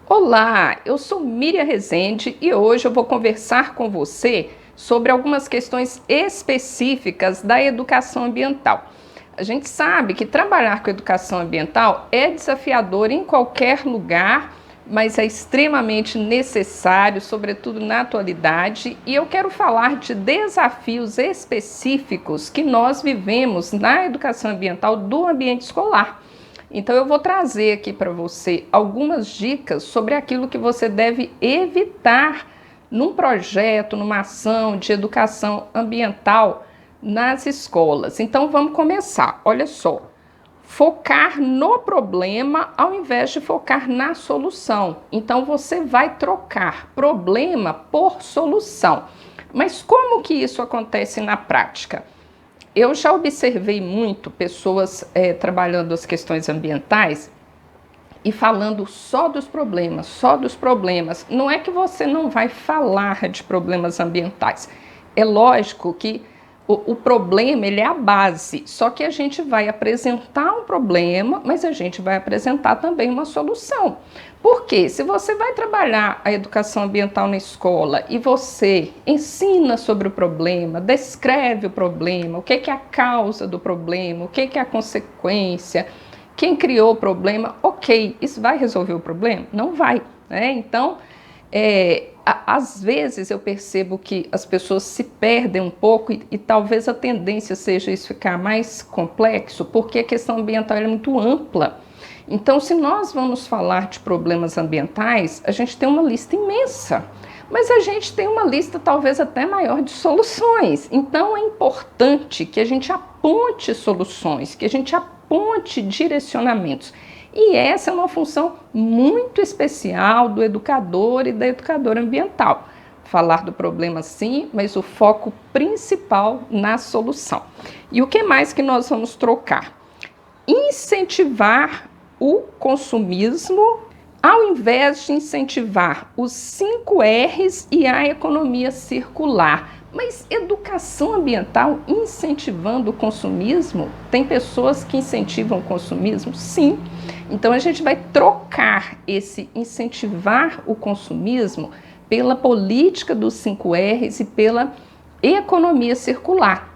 Olá, eu sou Miriam Rezende e hoje eu vou conversar com você sobre algumas questões específicas da educação ambiental. A gente sabe que trabalhar com educação ambiental é desafiador em qualquer lugar, mas é extremamente necessário, sobretudo na atualidade, e eu quero falar de desafios específicos que nós vivemos na educação ambiental do ambiente escolar. Então eu vou trazer aqui para você algumas dicas sobre aquilo que você deve evitar num projeto, numa ação de educação ambiental nas escolas. Então vamos começar. Olha só, focar no problema ao invés de focar na solução. Então você vai trocar problema por solução. Mas como que isso acontece na prática? Eu já observei muito pessoas trabalhando as questões ambientais e falando só dos problemas, só dos problemas. Não é que você não vai falar de problemas ambientais. É lógico que o problema ele é a base, só que a gente vai apresentar um problema, mas a gente vai apresentar também uma solução. Porque se você vai trabalhar a educação ambiental na escola e você ensina sobre o problema, descreve o problema, o que é a causa do problema, o que é a consequência, quem criou o problema, ok, isso vai resolver o problema? Não vai, né? Então, às vezes eu percebo que as pessoas se perdem um pouco e talvez a tendência seja isso ficar mais complexo, porque a questão ambiental é muito ampla. Então, se nós vamos falar de problemas ambientais, a gente tem uma lista imensa, mas a gente tem uma lista talvez até maior de soluções. Então, é importante que a gente aponte soluções, que a gente aponte direcionamentos. E essa é uma função muito especial do educador e da educadora ambiental. Falar do problema sim, mas o foco principal na solução. E o que mais que nós vamos trocar? Incentivar o consumismo ao invés de incentivar os 5 R's e a economia circular. Mas educação ambiental incentivando o consumismo? Tem pessoas que incentivam o consumismo? Sim. Então a gente vai trocar esse incentivar o consumismo pela política dos 5 R's e pela economia circular.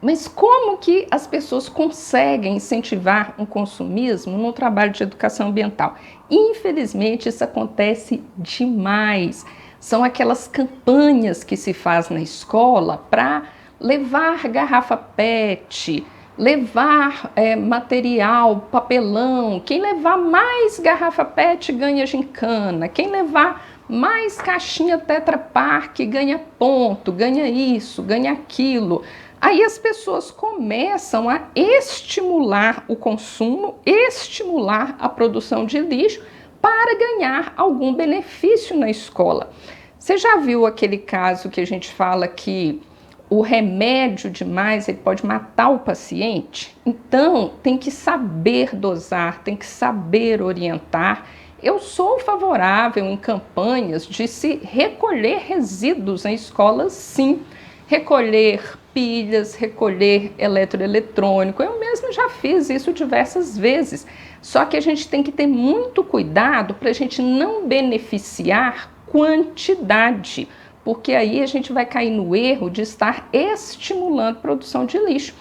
Mas como que as pessoas conseguem incentivar um consumismo no trabalho de educação ambiental? Infelizmente, isso acontece demais. São aquelas campanhas que se faz na escola para levar garrafa PET, levar material, papelão. Quem levar mais garrafa PET ganha gincana. Quem levar mais caixinha Tetra Pak ganha ponto, ganha isso, ganha aquilo. Aí as pessoas começam a estimular o consumo, estimular a produção de lixo para ganhar algum benefício na escola. Você já viu aquele caso que a gente fala que o remédio demais ele pode matar o paciente? Então tem que saber dosar, tem que saber orientar. Eu sou favorável em campanhas de se recolher resíduos em escolas, sim. Recolher pilhas, recolher eletroeletrônico. Eu mesma já fiz isso diversas vezes. Só que a gente tem que ter muito cuidado para a gente não beneficiar quantidade, porque aí a gente vai cair no erro de estar estimulando a produção de lixo.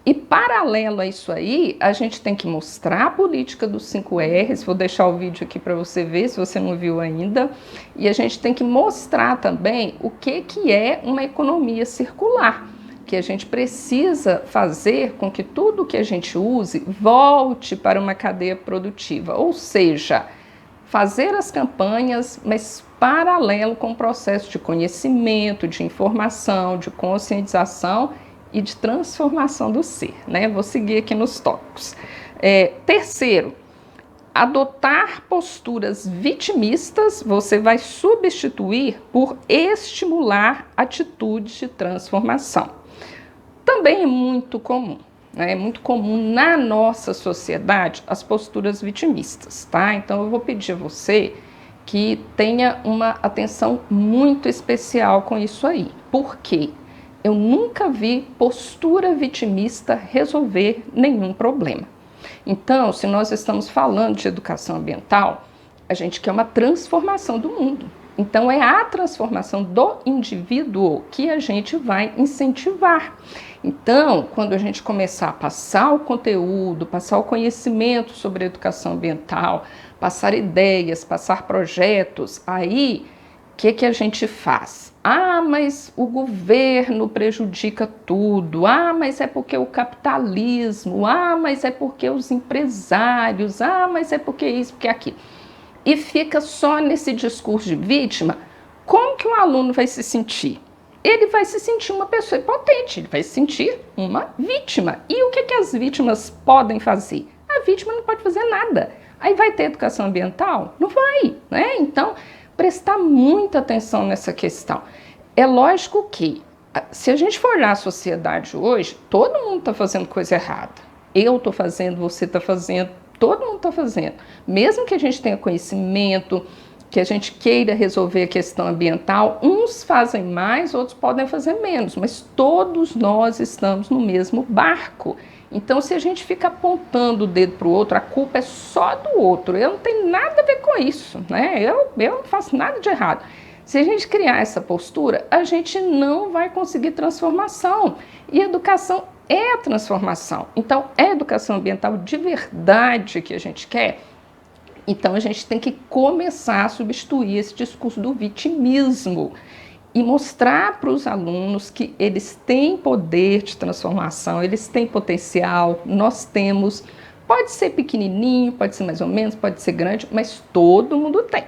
E paralelo a isso aí, a gente tem que mostrar a política dos 5 R's, vou deixar o vídeo aqui para você ver, se você não viu ainda, e a gente tem que mostrar também o que é uma economia circular, que a gente precisa fazer com que tudo que a gente use volte para uma cadeia produtiva, ou seja, fazer as campanhas, mas paralelo com o processo de conhecimento, de informação, de conscientização e de transformação do ser, né? Vou seguir aqui nos tópicos. Terceiro, adotar posturas vitimistas, você vai substituir por estimular atitudes de transformação. Também é muito comum, né? É muito comum na nossa sociedade as posturas vitimistas, tá? Então eu vou pedir a você que tenha uma atenção muito especial com isso aí. Por quê? Eu nunca vi postura vitimista resolver nenhum problema. Então, se nós estamos falando de educação ambiental, A gente quer uma transformação do mundo. Então, é a transformação do indivíduo que a gente vai incentivar. Então, quando a gente começar a passar o conteúdo, passar o conhecimento sobre a educação ambiental, passar ideias, passar projetos, aí, o que a gente faz? Ah, mas o governo prejudica tudo. Ah, mas é porque o capitalismo. Ah, mas é porque os empresários. Ah, mas é porque isso, porque aquilo. E fica só nesse discurso de vítima. Como que o aluno vai se sentir? Ele vai se sentir uma pessoa impotente, ele vai se sentir uma vítima. E o que as vítimas podem fazer? A vítima não pode fazer nada. Aí vai ter educação ambiental? Não vai, né? Então, prestar muita atenção nessa questão. É lógico que, se a gente for olhar a sociedade hoje, todo mundo está fazendo coisa errada. Eu estou fazendo, você está fazendo, todo mundo está fazendo. Mesmo que a gente tenha conhecimento, que a gente queira resolver a questão ambiental, uns fazem mais, outros podem fazer menos, mas todos nós estamos no mesmo barco. Então, se a gente fica apontando o dedo para o outro, a culpa é só do outro. Eu não tenho nada a ver com isso, né? Eu não faço nada de errado. Se a gente criar essa postura, a gente não vai conseguir transformação. E educação é a transformação. Então, é educação ambiental de verdade que a gente quer? Então, a gente tem que começar a substituir esse discurso do vitimismo e mostrar para os alunos que eles têm poder de transformação, eles têm potencial, nós temos. Pode ser pequenininho, pode ser mais ou menos, pode ser grande, mas todo mundo tem.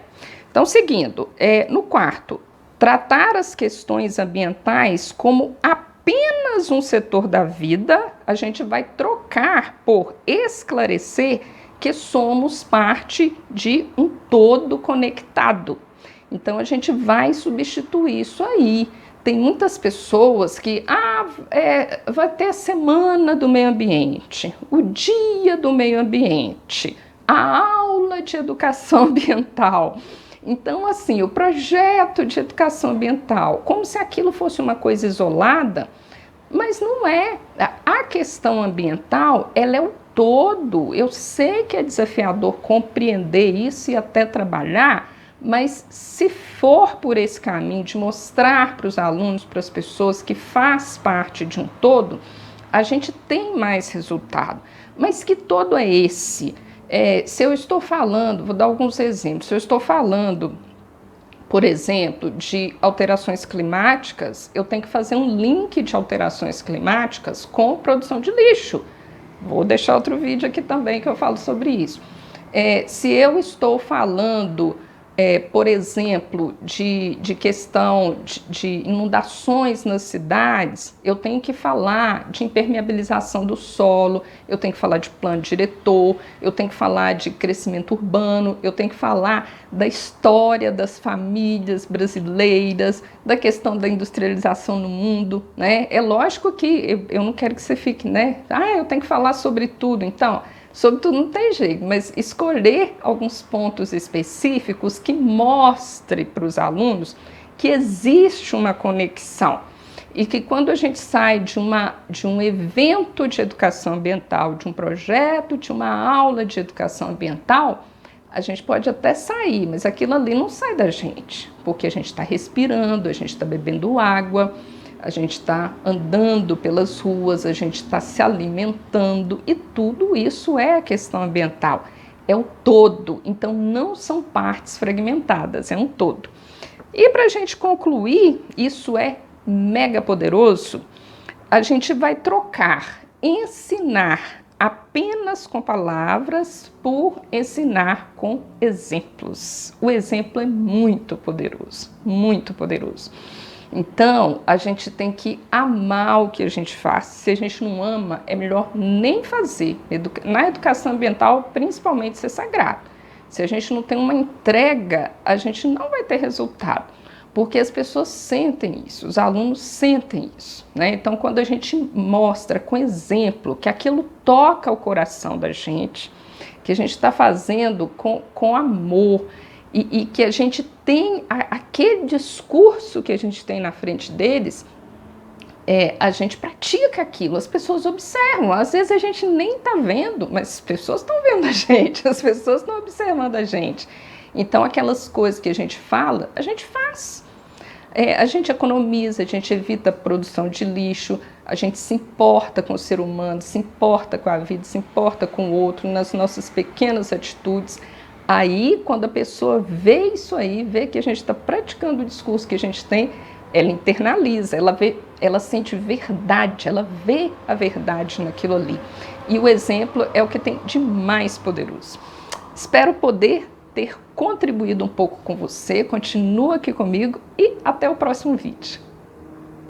Então, seguindo, no quarto, tratar as questões ambientais como apenas um setor da vida, a gente vai trocar por esclarecer que somos parte de um todo conectado. Então, a gente vai substituir isso aí. Tem muitas pessoas que, vai ter a semana do meio ambiente, o dia do meio ambiente, a aula de educação ambiental. Então, assim, o projeto de educação ambiental, como se aquilo fosse uma coisa isolada, mas não é. A questão ambiental, ela é o todo. Eu sei que é desafiador compreender isso e até trabalhar, mas se for por esse caminho de mostrar para os alunos, para as pessoas que faz parte de um todo, a gente tem mais resultado. Mas que todo é esse? Se eu estou falando, vou dar alguns exemplos, se eu estou falando, por exemplo, de alterações climáticas, eu tenho que fazer um link de alterações climáticas com produção de lixo. Vou deixar outro vídeo aqui também que eu falo sobre isso. Se eu estou falando, por exemplo, de questão de inundações nas cidades, eu tenho que falar de impermeabilização do solo, eu tenho que falar de plano diretor, eu tenho que falar de crescimento urbano, eu tenho que falar da história das famílias brasileiras, da questão da industrialização no mundo, né? É lógico que eu não quero que você fique, né? Eu tenho que falar sobre tudo, então. Sobre tudo não tem jeito, mas escolher alguns pontos específicos que mostre para os alunos que existe uma conexão e que quando a gente sai de um evento de educação ambiental, de um projeto, de uma aula de educação ambiental, a gente pode até sair, mas aquilo ali não sai da gente, porque a gente está respirando, a gente está bebendo água, a gente está andando pelas ruas, a gente está se alimentando e tudo isso é a questão ambiental, é o todo, então não são partes fragmentadas, é um todo. E para a gente concluir, isso é mega poderoso, a gente vai trocar ensinar apenas com palavras por ensinar com exemplos. O exemplo é muito poderoso, muito poderoso. Então, a gente tem que amar o que a gente faz. Se a gente não ama, é melhor nem fazer. Na educação ambiental, principalmente, isso é sagrado. Se a gente não tem uma entrega, a gente não vai ter resultado. Porque as pessoas sentem isso, os alunos sentem isso, né? Então, quando a gente mostra com exemplo que aquilo toca o coração da gente, que a gente está fazendo com amor, e que a gente tem aquele discurso que a gente tem na frente deles, a gente pratica aquilo, as pessoas observam, às vezes a gente nem está vendo, mas as pessoas estão vendo a gente, as pessoas estão observando a gente. Então, aquelas coisas que a gente fala, a gente faz. A gente economiza, a gente evita a produção de lixo, a gente se importa com o ser humano, se importa com a vida, se importa com o outro, nas nossas pequenas atitudes. Aí, quando a pessoa vê isso aí, vê que a gente está praticando o discurso que a gente tem, ela internaliza, ela sente verdade, ela vê a verdade naquilo ali. E o exemplo é o que tem de mais poderoso. Espero poder ter contribuído um pouco com você, continua aqui comigo e até o próximo vídeo.